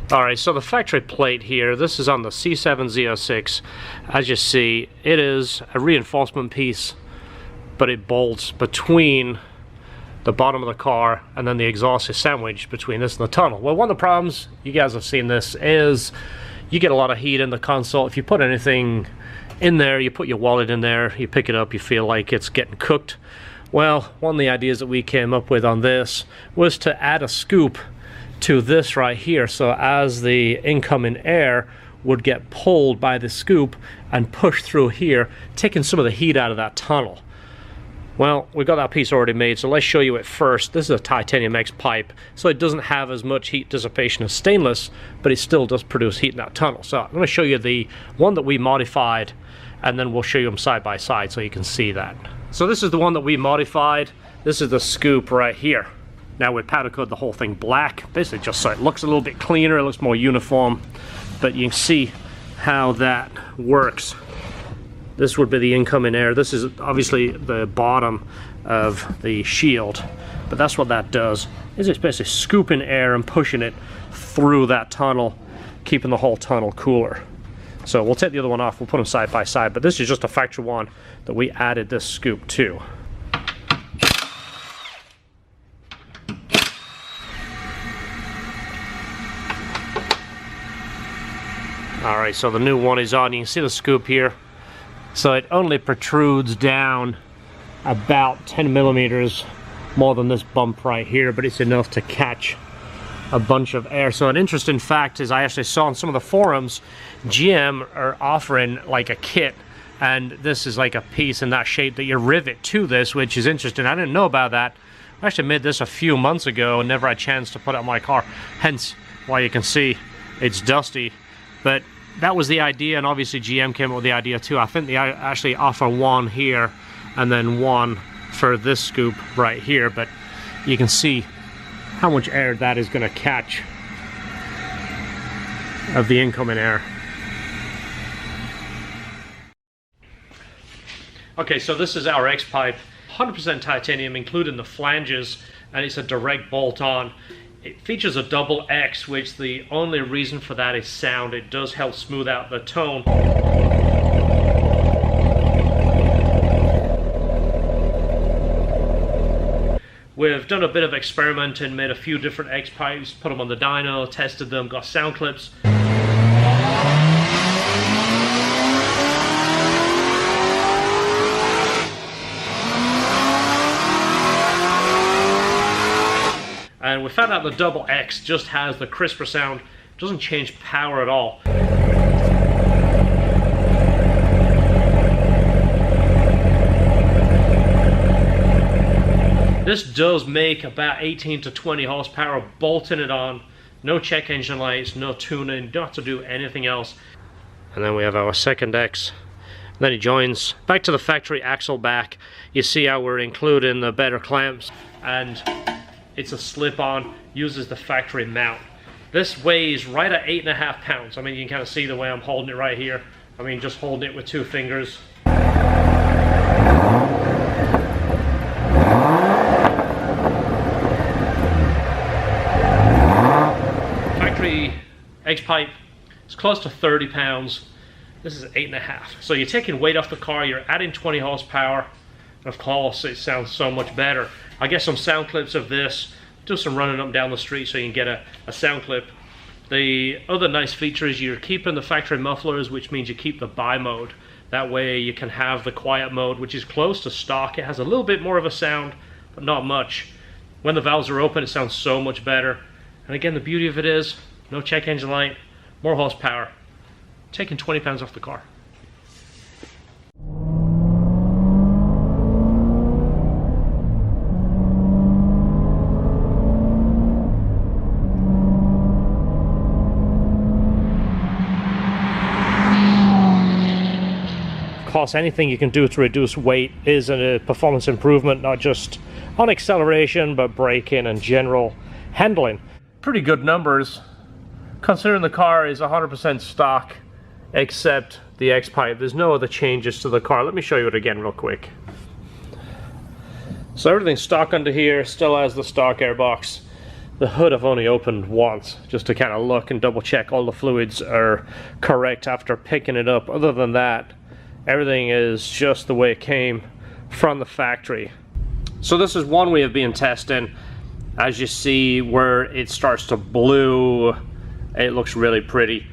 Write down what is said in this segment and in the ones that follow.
Alright, so the factory plate here, this is on the C7Z06. As you see, it is a reinforcement piece, but it bolts between the bottom of the car, and then the exhaust is sandwiched between this and the tunnel. Well, one of the problems, you guys have seen this, is you get a lot of heat in the console. If you put anything in there, you put your wallet in there, you pick it up, you feel like it's getting cooked. Well, one of the ideas that we came up with on this was to add a scoop to this right here, so as the incoming air would get pulled by the scoop and pushed through here, taking some of the heat out of that tunnel. Well, we've got that piece already made, so let's show you it first. This is a titanium X pipe, so it doesn't have as much heat dissipation as stainless, but it still does produce heat in that tunnel. So I'm going to show you the one that we modified, and then we'll show you them side by side so you can see that. So this is the one that we modified. This is the scoop right here. Now we powder coat the whole thing black, basically just so it looks a little bit cleaner, it looks more uniform, but you can see how that works. This would be the incoming air. This is obviously the bottom of the shield, but that's what that does, is it's basically scooping air and pushing it through that tunnel, keeping the whole tunnel cooler. So we'll take the other one off, we'll put them side by side, but this is just a factory one that we added this scoop to. Alright, so the new one is on. You can see the scoop here. So it only protrudes down about 10 millimeters more than this bump right here, but it's enough to catch a bunch of air. So an interesting fact is I actually saw on some of the forums, GM are offering like a kit, and this is like a piece in that shape that you rivet to this, which is interesting. I didn't know about that. I actually made this a few months ago and never had a chance to put it on my car, hence why you can see it's dusty. But that was the idea, and obviously GM came up with the idea too. I think they actually offer one here and then one for this scoop right here, but you can see how much air that is going to catch of the incoming air. Okay, so this is our X pipe, 100% titanium including the flanges, and it's a direct bolt on. It features a double X, which the only reason for that is sound. It does help smooth out the tone. We've done a bit of experimenting, made a few different X pipes, put them on the dyno, tested them, got sound clips. And we found out the double X just has the crisper sound, doesn't change power at all. This does make about 18 to 20 horsepower bolting it on. No check engine lights, no tuning, don't have to do anything else. And then we have our second X. And then it joins back to the factory axle back. You see how we're including the better clamps, and it's a slip-on, uses the factory mount. This weighs right at 8.5 pounds. I mean, you can kind of see the way I'm holding it right here. I mean, just holding it with 2 fingers. Factory X pipe is close to 30 pounds. This is 8.5. So you're taking weight off the car, you're adding 20 horsepower. Of course, it sounds so much better. I get some sound clips of this, do some running up and down the street so you can get a sound clip. The other nice feature is you're keeping the factory mufflers, which means you keep the bi mode. That way you can have the quiet mode, which is close to stock. It has a little bit more of a sound, but not much. When the valves are open, it sounds so much better. And again, the beauty of it is, no check engine light, more horsepower, taking 20 pounds off the car. Of course, anything you can do to reduce weight is a performance improvement, not just on acceleration, but braking and general handling. Pretty good numbers, considering the car is 100% stock, except the X pipe. There's no other changes to the car. Let me show you it again real quick. So everything's stock under here, still has the stock airbox. The hood I've only opened once, just to kind of look and double check all the fluids are correct after picking it up. Other than that, everything is just the way it came from the factory. So this is one we have been testing. As you see where it starts to blue, it looks really pretty.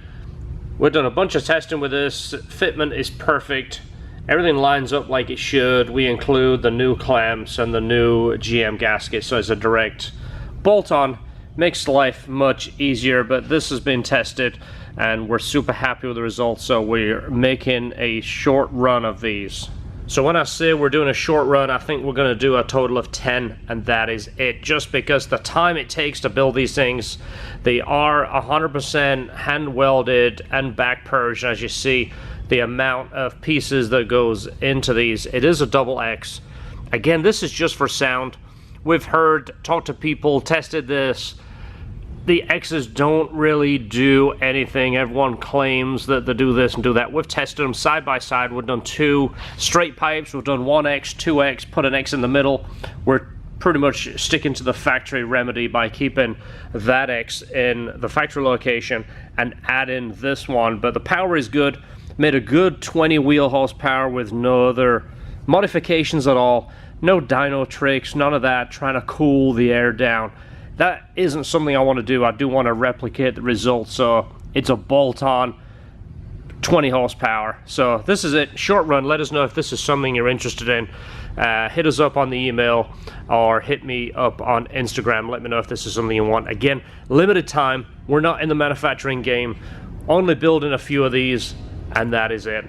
We've done a bunch of testing with this. Fitment is perfect. Everything lines up like it should. We include the new clamps and the new GM gasket, so it's a direct bolt-on. Makes life much easier, but this has been tested and we're super happy with the results, so we're making a short run of these. So when I say we're doing a short run, I think we're going to do a total of 10, and that is it. Just because the time it takes to build these things, they are 100% hand welded and back purged. As you see, the amount of pieces that goes into these, it is a double X. Again, this is just for sound. We've heard, talked to people, tested this. The X's don't really do anything. Everyone claims that they do this and do that. We've tested them side by side. We've done 2 straight pipes. We've done 1X, 2X, put an X in the middle. We're pretty much sticking to the factory remedy by keeping that X in the factory location and adding this one. But the power is good. Made a good 20 wheel horsepower with no other modifications at all. No dyno tricks, none of that, trying to cool the air down. That isn't something I want to do. I do want to replicate the results, so it's a bolt-on 20 horsepower. So this is it, short run. Let us know if this is something you're interested in. Hit us up on the email or hit me up on Instagram. Let me know if this is something you want. Again, limited time. We're not in the manufacturing game. Only building a few of these, and that is it.